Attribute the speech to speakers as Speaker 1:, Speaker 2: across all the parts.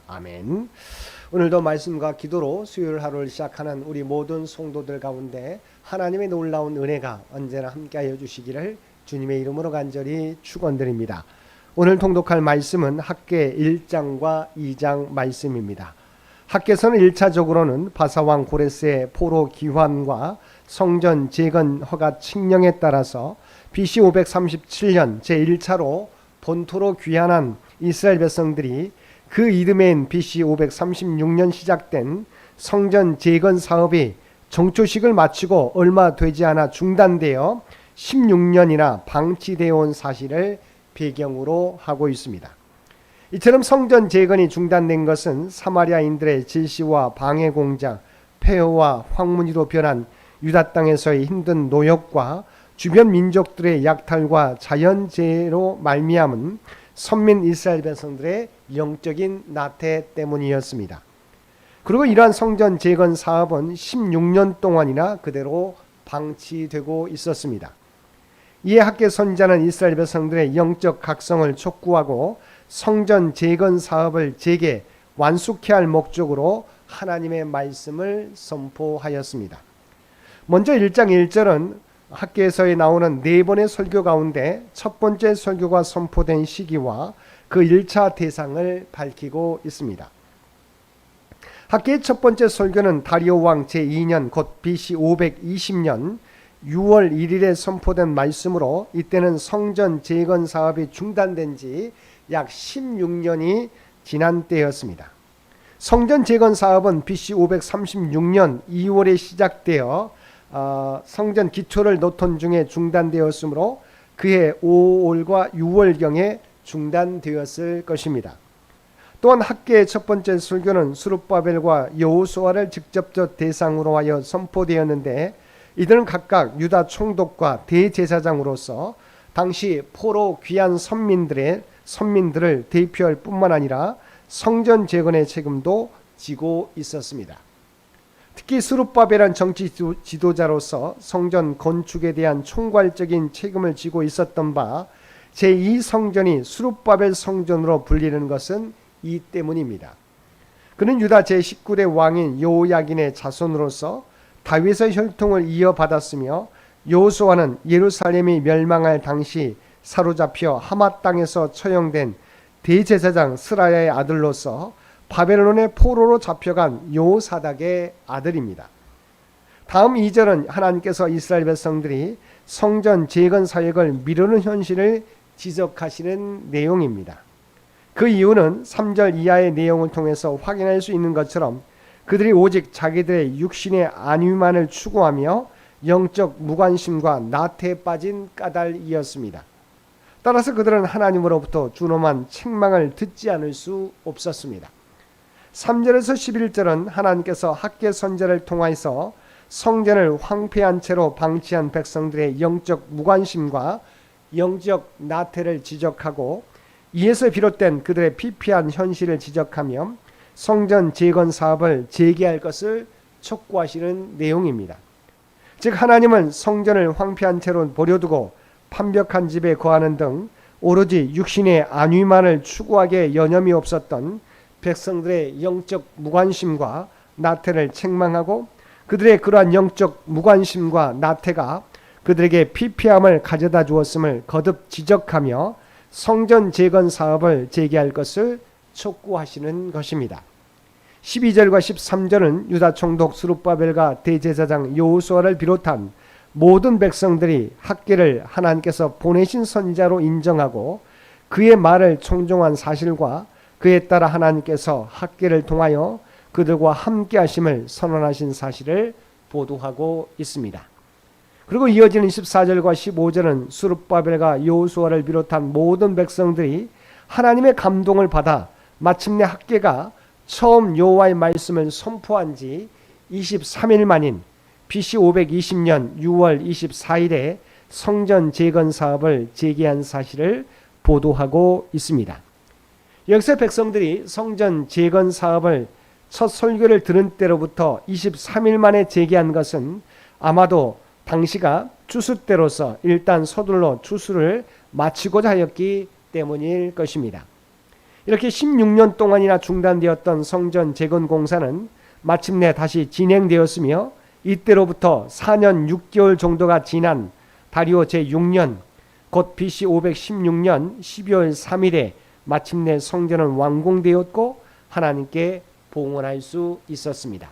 Speaker 1: 아멘. 오늘도 말씀과 기도로 수요일 하루를 시작하는 우리 모든 성도들 가운데 하나님의 놀라운 은혜가 언제나 함께하여 주시기를 주님의 이름으로 간절히 축원드립니다. 오늘 통독할 말씀은 학개 1장과 2장 말씀입니다. 학개서는 1차적으로는 바사왕 고레스의 포로 귀환과 성전 재건 허가 칙령에 따라서 BC 537년 제1차로 본토로 귀환한 이스라엘 백성들이 그 이듬해인 BC 536년 시작된 성전 재건 사업이 정초식을 마치고 얼마 되지 않아 중단되어 16년이나 방치되어 온 사실을 배경으로 하고 있습니다. 이처럼 성전 재건이 중단된 것은 사마리아인들의 질시와 방해 공작, 폐허와 황무지로 변한 유다 땅에서의 힘든 노역과 주변 민족들의 약탈과 자연재해로 말미암은 선민 이스라엘 백성들의 영적인 나태 때문이었습니다. 그리고 이러한 성전 재건 사업은 16년 동안이나 그대로 방치되고 있었습니다. 이에 학개 선지자는 이스라엘 백성들의 영적 각성을 촉구하고 성전 재건 사업을 재개 완숙해야 할 목적으로 하나님의 말씀을 선포하였습니다. 먼저 1장 1절은 학개에서에 나오는 네 번의 설교 가운데 첫 번째 설교가 선포된 시기와 그 1차 대상을 밝히고 있습니다. 학개의 첫 번째 설교는 다리오 왕 제2년 곧 BC 520년 6월 1일에 선포된 말씀으로 이때는 성전 재건 사업이 중단된 지 약 16년이 지난 때였습니다. 성전 재건 사업은 BC 536년 2월에 시작되어 성전 기초를 놓던 중에 중단되었으므로 그해 5월과 6월경에 중단되었을 것입니다. 또한 학개의 첫 번째 설교는 스룹바벨과 여호수아를 직접적 대상으로 하여 선포되었는데 이들은 각각 유다 총독과 대제사장으로서 당시 포로 귀한 선민들을 대표할 뿐만 아니라 성전 재건의 책임도 지고 있었습니다. 특히 스룹바벨은 정치 지도자로서 성전 건축에 대한 총괄적인 책임을 지고 있었던 바 제2성전이 스룹바벨 성전으로 불리는 것은 이 때문입니다. 그는 유다 제19대 왕인 여호야긴의 자손으로서 다윗의 혈통을 이어받았으며 여호수아는 예루살렘이 멸망할 당시 사로잡혀 하맛 땅에서 처형된 대제사장 스라야의 아들로서 바벨론의 포로로 잡혀간 여호사닥의 아들입니다. 다음 2절은 하나님께서 이스라엘 백성들이 성전 재건 사역을 미루는 현실을 지적하시는 내용입니다. 그 이유는 3절 이하의 내용을 통해서 확인할 수 있는 것처럼 그들이 오직 자기들의 육신의 안위만을 추구하며 영적 무관심과 나태에 빠진 까닭이었습니다. 따라서 그들은 하나님으로부터 준엄한 책망을 듣지 않을 수 없었습니다. 3절에서 11절은 하나님께서 학개 선지자를 통하여서 성전을 황폐한 채로 방치한 백성들의 영적 무관심과 영적 나태를 지적하고 이에서 비롯된 그들의 피폐한 현실을 지적하며 성전 재건 사업을 재개할 것을 촉구하시는 내용입니다. 즉 하나님은 성전을 황폐한 채로 버려두고 판벽한 집에 거하는 등 오로지 육신의 안위만을 추구하기에 여념이 없었던 백성들의 영적 무관심과 나태를 책망하고 그들의 그러한 영적 무관심과 나태가 그들에게 피폐함을 가져다 주었음을 거듭 지적하며 성전 재건 사업을 재개할 것을 촉구하시는 것입니다. 12절과 13절은 유다 총독 스룹바벨과 대제사장 여호수아를 비롯한 모든 백성들이 학개를 하나님께서 보내신 선지자로 인정하고 그의 말을 청종한 사실과 그에 따라 하나님께서 학개를 통하여 그들과 함께 하심을 선언하신 사실을 보도하고 있습니다. 그리고 이어지는 14절과 15절은 스룹바벨과 여호수아를 비롯한 모든 백성들이 하나님의 감동을 받아 마침내 학개가 처음 여호와의 말씀을 선포한 지 23일 만인 BC 520년 6월 24일에 성전 재건 사업을 재개한 사실을 보도하고 있습니다. 여기서 백성들이 성전 재건 사업을 첫 설교를 들은 때로부터 23일 만에 재개한 것은 아마도 당시가 추수 때로서 일단 서둘러 추수를 마치고자 하였기 때문일 것입니다. 이렇게 16년 동안이나 중단되었던 성전 재건 공사는 마침내 다시 진행되었으며 이때로부터 4년 6개월 정도가 지난 다리오 제6년 곧 BC 516년 12월 3일에 마침내 성전은 완공되었고 하나님께 봉헌할 수 있었습니다.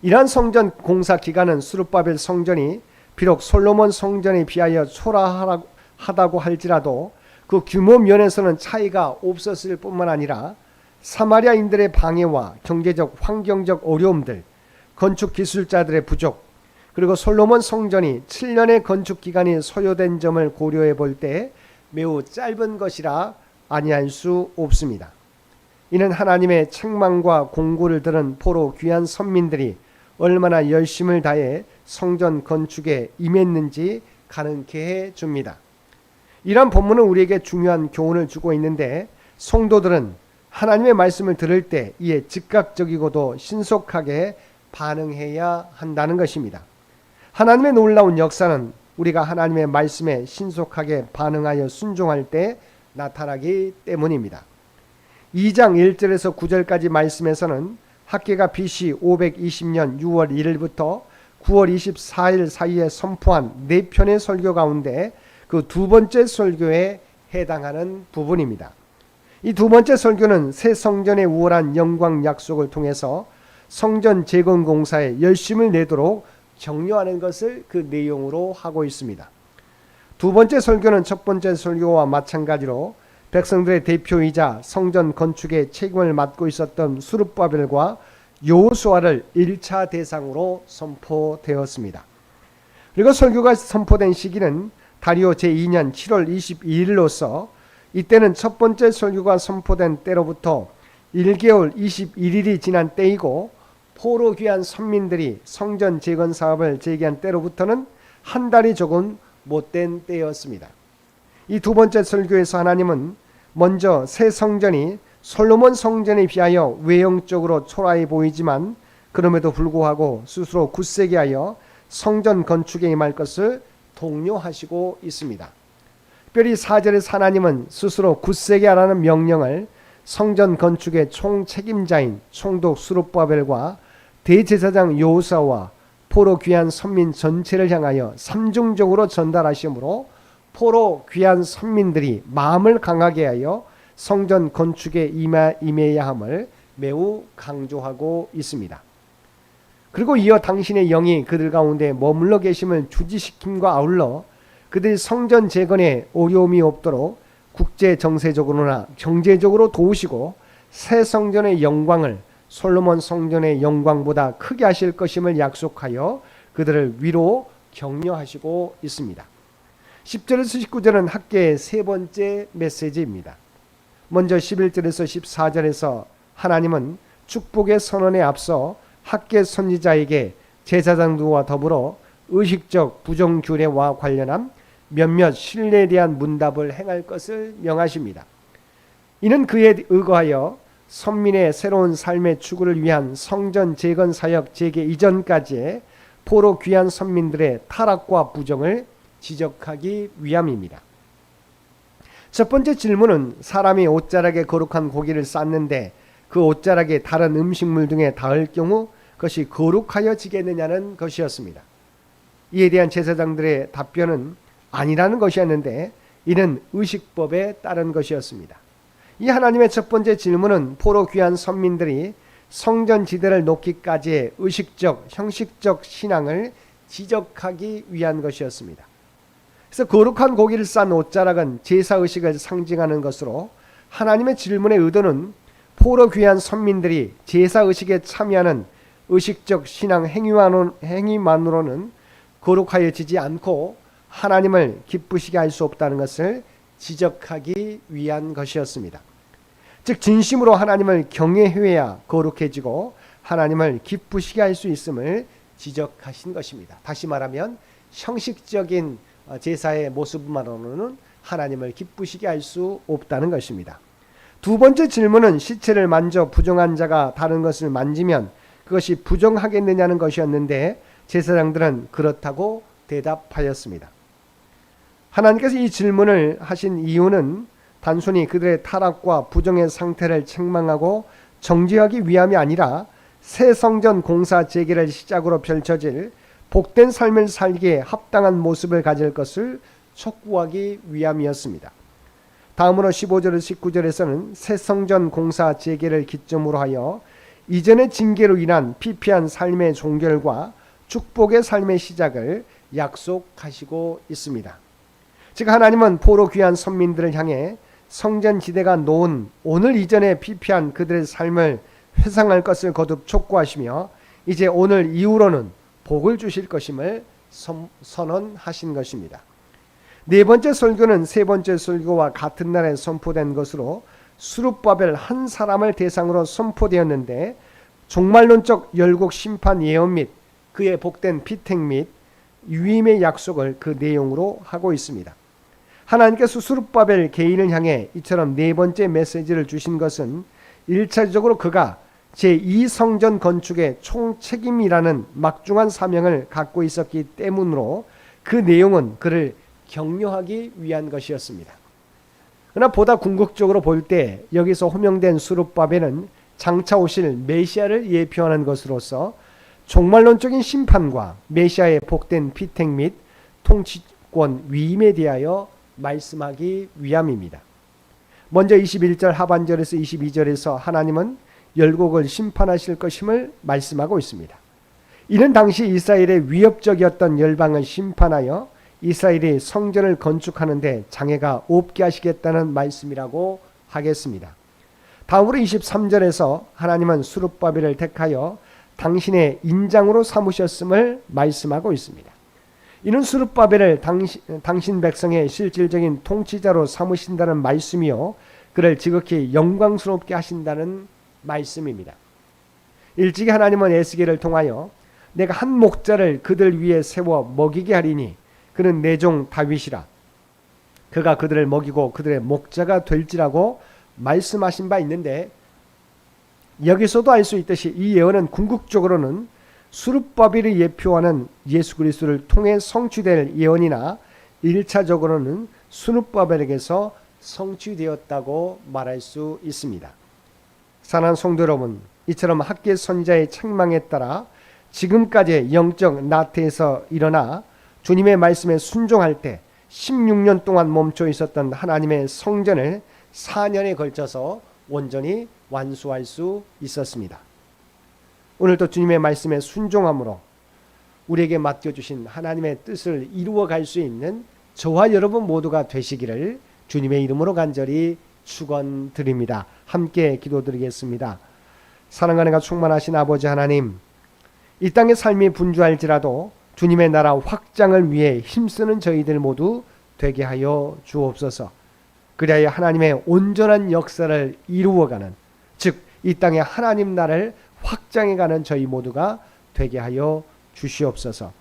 Speaker 1: 이러한 성전 공사 기간은 스룹바벨 성전이 비록 솔로몬 성전에 비하여 초라하다고 할지라도 그 규모 면에서는 차이가 없었을 뿐만 아니라 사마리아인들의 방해와 경제적 환경적 어려움들, 건축 기술자들의 부족, 그리고 솔로몬 성전이 7년의 건축 기간이 소요된 점을 고려해 볼 때 매우 짧은 것이라 아니할 수 없습니다. 이는 하나님의 책망과 공고를 들은 포로 귀한 선민들이 얼마나 열심을 다해 성전 건축에 임했는지 가능케 해 줍니다. 이러한 본문은 우리에게 중요한 교훈을 주고 있는데 성도들은 하나님의 말씀을 들을 때 이에 즉각적이고도 신속하게 반응해야 한다는 것입니다. 하나님의 놀라운 역사는 우리가 하나님의 말씀에 신속하게 반응하여 순종할 때 나타나기 때문입니다. 2장 1절에서 9절까지 말씀에서는 학개가 BC 520년 6월 1일부터 9월 24일 사이에 선포한 4편의 설교 가운데 그 두 번째 설교에 해당하는 부분입니다. 이 두 번째 설교는 새 성전의 우월한 영광 약속을 통해서 성전 재건 공사에 열심을 내도록 격려하는 것을 그 내용으로 하고 있습니다. 두 번째 설교는 첫 번째 설교와 마찬가지로 백성들의 대표이자 성전 건축의 책임을 맡고 있었던 스룹바벨과 여호수아를 1차 대상으로 선포되었습니다. 그리고 설교가 선포된 시기는 다리오 제2년 7월 22일로서 이때는 첫 번째 설교가 선포된 때로부터 1개월 21일이 지난 때이고 포로 귀한 선민들이 성전 재건 사업을 재개한 때로부터는 한 달이 조금 못된 때였습니다. 이 두 번째 설교에서 하나님은 먼저 새 성전이 솔로몬 성전에 비하여 외형적으로 초라해 보이지만 그럼에도 불구하고 스스로 굳세게 하여 성전 건축에 임할 것을 독려하시고 있습니다. 특별히 4절에서 하나님은 스스로 굳세게 하라는 명령을 성전 건축의 총책임자인 총독 스룹바벨과 대제사장 여호수아와 포로 귀한 선민 전체를 향하여 삼중적으로 전달하시므로 포로 귀한 선민들이 마음을 강하게 하여 성전 건축에 임해야 함을 매우 강조하고 있습니다. 그리고 이어 당신의 영이 그들 가운데 머물러 계심을 주지시킴과 아울러 그들이 성전 재건에 어려움이 없도록 국제 정세적으로나 경제적으로 도우시고 새 성전의 영광을 솔로몬 성전의 영광보다 크게 하실 것임을 약속하여 그들을 위로 격려하시고 있습니다. 10절에서 19절은 학개의 세 번째 메시지입니다. 먼저 11절에서 14절에서 하나님은 축복의 선언에 앞서 학개 선지자에게 제사장들과 더불어 의식적 부정규례와 관련한 몇몇 신뢰에 대한 문답을 행할 것을 명하십니다. 이는 그에 의거하여 선민의 새로운 삶의 추구를 위한 성전 재건 사역 재개 이전까지의 포로 귀한 선민들의 타락과 부정을 지적하기 위함입니다. 첫 번째 질문은 사람이 옷자락에 거룩한 고기를 쌓는데 그 옷자락에 다른 음식물 등에 닿을 경우 그것이 거룩하여지겠느냐는 것이었습니다. 이에 대한 제사장들의 답변은 아니라는 것이었는데 이는 의식법에 따른 것이었습니다. 이 하나님의 첫 번째 질문은 포로 귀한 선민들이 성전 지대를 놓기까지의 의식적, 형식적 신앙을 지적하기 위한 것이었습니다. 그래서 거룩한 고기를 싼 옷자락은 제사의식을 상징하는 것으로 하나님의 질문의 의도는 포로 귀한 선민들이 제사의식에 참여하는 의식적 신앙 행위만으로는 거룩하여지지 않고 하나님을 기쁘시게 할 수 없다는 것을 지적하기 위한 것이었습니다. 즉 진심으로 하나님을 경외해야 거룩해지고 하나님을 기쁘시게 할 수 있음을 지적하신 것입니다. 다시 말하면 형식적인 제사의 모습만으로는 하나님을 기쁘시게 할 수 없다는 것입니다. 두 번째 질문은 시체를 만져 부정한 자가 다른 것을 만지면 그것이 부정하겠느냐는 것이었는데 제사장들은 그렇다고 대답하였습니다. 하나님께서 이 질문을 하신 이유는 단순히 그들의 타락과 부정의 상태를 책망하고 정죄하기 위함이 아니라 새 성전 공사 재개를 시작으로 펼쳐질 복된 삶을 살기에 합당한 모습을 가질 것을 촉구하기 위함이었습니다. 다음으로 15절 19절에서는 새 성전 공사 재개를 기점으로 하여 이전의 징계로 인한 피폐한 삶의 종결과 축복의 삶의 시작을 약속하시고 있습니다. 즉 하나님은 포로 귀한 선민들을 향해 성전 지대가 놓은 오늘 이전의 피폐한 그들의 삶을 회상할 것을 거듭 촉구하시며 이제 오늘 이후로는 복을 주실 것임을 선언하신 것입니다. 네 번째 설교는 세 번째 설교와 같은 날에 선포된 것으로 스룹바벨 한 사람을 대상으로 선포되었는데 종말론적 열국 심판 예언 및 그의 복된 피택 및 유임의 약속을 그 내용으로 하고 있습니다. 하나님께서 스룹바벨 개인을 향해 이처럼 네 번째 메시지를 주신 것은 1차적으로 그가 제2성전 건축의 총책임이라는 막중한 사명을 갖고 있었기 때문으로 그 내용은 그를 격려하기 위한 것이었습니다. 그러나 보다 궁극적으로 볼 때 여기서 호명된 스룹바벨은 장차 오실 메시아를 예표하는 것으로서 종말론적인 심판과 메시아의 복된 피택 및 통치권 위임에 대하여 말씀하기 위함입니다. 먼저 21절 하반절에서 22절에서 하나님은 열국을 심판하실 것임을 말씀하고 있습니다. 이는 당시 이스라엘의 위협적이었던 열방을 심판하여 이스라엘이 성전을 건축하는데 장애가 없게 하시겠다는 말씀이라고 하겠습니다. 다음으로 23절에서 하나님은 스룹바벨을 택하여 당신의 인장으로 삼으셨음을 말씀하고 있습니다. 이는 스룹바벨을 당신 백성의 실질적인 통치자로 삼으신다는 말씀이요 그를 지극히 영광스럽게 하신다는 말씀입니다. 일찍이 하나님은 에스겔을 통하여 내가 한 목자를 그들 위에 세워 먹이게 하리니 그는 내 종 다윗이라 그가 그들을 먹이고 그들의 목자가 될지라고 말씀하신 바 있는데 여기서도 알 수 있듯이 이 예언은 궁극적으로는 스룹바벨이 예표하는 예수 그리스도를 통해 성취될 예언이나 1차적으로는 스룹바벨에게서 성취되었다고 말할 수 있습니다. 사랑하는 성도 여러분, 이처럼 학계 선지자의 책망에 따라 지금까지의 영적 나태에서 일어나 주님의 말씀에 순종할 때 16년 동안 멈춰 있었던 하나님의 성전을 4년에 걸쳐서 온전히 완수할 수 있었습니다. 오늘도 주님의 말씀에 순종함으로 우리에게 맡겨주신 하나님의 뜻을 이루어 갈 수 있는 저와 여러분 모두가 되시기를 주님의 이름으로 간절히 축원드립니다. 함께 기도드리겠습니다. 사랑하는 충만하신 아버지 하나님, 이 땅의 삶이 분주할지라도 주님의 나라 확장을 위해 힘쓰는 저희들 모두 되게 하여 주옵소서. 그리하여 하나님의 온전한 역사를 이루어가는, 즉 이 땅의 하나님 나라를 확장해가는 저희 모두가 되게 하여 주시옵소서.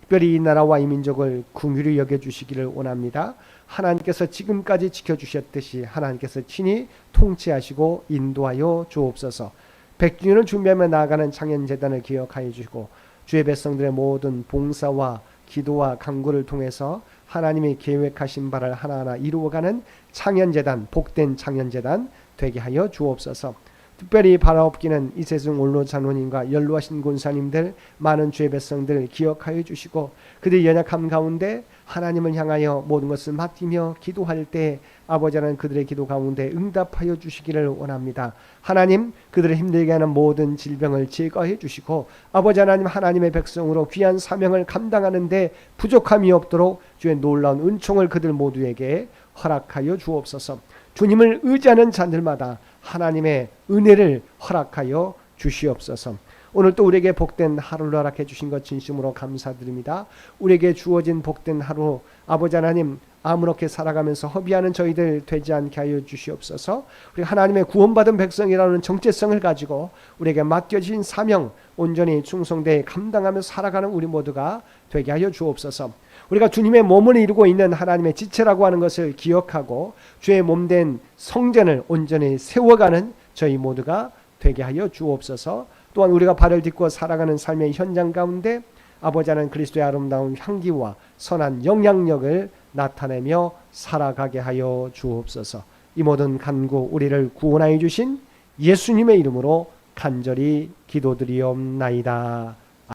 Speaker 1: 특별히 이 나라와 이 민족을 긍휼히 여겨주시기를 원합니다. 하나님께서 지금까지 지켜주셨듯이 하나님께서 친히 통치하시고 인도하여 주옵소서. 100주년을 준비하며 나아가는 창현재단을 기억하여 주시고 주의 백성들의 모든 봉사와 기도와 간구를 통해서 하나님이 계획하신 바를 하나하나 이루어가는 창현재단, 복된 창현재단 되게 하여 주옵소서. 특별히 바라옵기는 이세승 원로 장로님과 연로하신 권사님들 많은 주의 백성들 기억하여 주시고 그들의 연약함 가운데 하나님을 향하여 모든 것을 맡기며 기도할 때 아버지 하나님 그들의 기도 가운데 응답하여 주시기를 원합니다. 하나님 그들을 힘들게 하는 모든 질병을 제거해 주시고 아버지 하나님 하나님의 백성으로 귀한 사명을 감당하는 데 부족함이 없도록 주의 놀라운 은총을 그들 모두에게 허락하여 주옵소서. 주님을 의지하는 자들마다 하나님의 은혜를 허락하여 주시옵소서. 오늘 또 우리에게 복된 하루를 허락해 주신 것 진심으로 감사드립니다. 우리에게 주어진 복된 하루 아버지 하나님 아무렇게 살아가면서 허비하는 저희들 되지 않게 하여 주시옵소서. 우리 하나님의 구원받은 백성이라는 정체성을 가지고 우리에게 맡겨진 사명 온전히 충성되게 감당하며 살아가는 우리 모두가 되게 하여 주옵소서. 우리가 주님의 몸을 이루고 있는 하나님의 지체라고 하는 것을 기억하고 주의 몸된 성전을 온전히 세워가는 저희 모두가 되게 하여 주옵소서. 또한 우리가 발을 딛고 살아가는 삶의 현장 가운데 아버지 하나님 그리스도의 아름다운 향기와 선한 영향력을 나타내며 살아가게 하여 주옵소서. 이 모든 간구 우리를 구원하여 주신 예수님의 이름으로 간절히 기도드리옵나이다.